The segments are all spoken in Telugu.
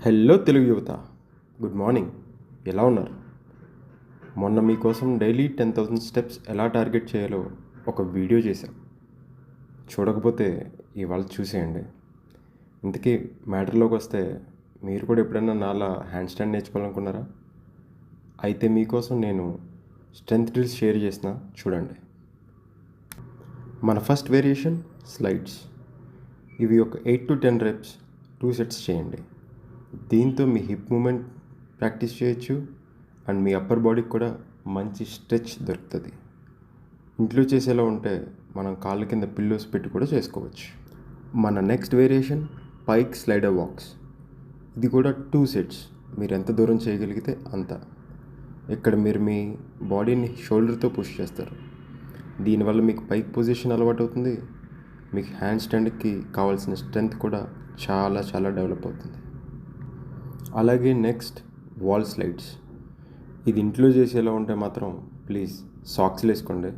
హలో తెలుగు యువత, గుడ్ మార్నింగ్. ఎలా ఉన్నారు? మొన్న మీకోసం డైలీ 10,000 స్టెప్స్ ఎలా టార్గెట్ చేయాలో ఒక వీడియో చేశాం. చూడకపోతే ఇవాళ చూసేయండి. ఇంతకీ మ్యాటర్లోకి వస్తే, మీరు కూడా ఎప్పుడైనా నాలా హ్యాండ్ స్టాండ్ నేర్చుకోవాలనుకున్నారా? అయితే మీకోసం నేను స్ట్రెంగ్త్ డ్రిల్స్ షేర్ చేసిన చూడండి. మన ఫస్ట్ వేరియేషన్ స్లైడ్స్. ఇవి ఒక 8 to 10 reps 2 sets చేయండి. దీంతో మీ హిప్ మూమెంట్ ప్రాక్టీస్ చేయొచ్చు అండ్ మీ అప్పర్ బాడీకి కూడా మంచి స్ట్రెచ్ దొరుకుతుంది. ఇంట్లో చేసేలా ఉంటే మనం కాళ్ళ కింద పిల్లోస్ పెట్టి కూడా చేసుకోవచ్చు. మన నెక్స్ట్ వేరియేషన్ పైక్ స్లైడర్ వాక్స్. ఇది కూడా 2 sets. మీరు ఎంత దూరం చేయగలిగితే అంత. ఇక్కడ మీరు మీ బాడీని షోల్డర్తో పుష్ చేస్తారు. దీనివల్ల మీకు పైక్ పొజిషన్ అలవాటు అవుతుంది. మీకు హ్యాండ్ స్టాండ్కి కావాల్సిన స్ట్రెంగ్త్ కూడా చాలా డెవలప్ అవుతుంది. అలాగే నెక్స్ట్ వాల్ స్లైడ్స్. ఇది ఇంట్లో చేసేలా ఉంటే మాత్రం ప్లీజ్ సాక్స్లు వేసుకోండి,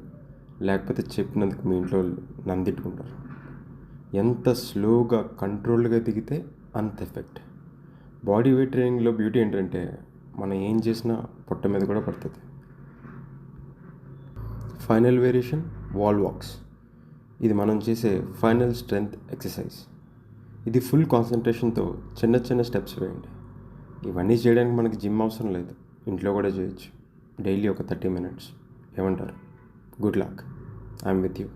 లేకపోతే చెప్పినందుకు మీ ఇంట్లో నన్ను తిట్టుకుంటారు. ఎంత స్లోగా కంట్రోల్డ్గా దిగితే అంత ఎఫెక్ట్. బాడీ వెయిట్ ట్రైనింగ్లో బ్యూటీ ఏంటంటే మనం ఏం చేసినా పొట్ట మీద కూడా పడుతుంది. Final variation wall walks. ఇది మనం చేసే ఫైనల్ స్ట్రెంగ్త్ ఎక్సర్సైజ్. ఇది ఫుల్ కాన్సన్ట్రేషన్తో చిన్న స్టెప్స్ వేయండి. ఇవన్నీ చేయడానికి మనకి జిమ్ అవసరం లేదు, ఇంట్లో కూడా చేయొచ్చు. డైలీ ఒక 30 minutes. ఏమంటారు? Good luck. I'm with you.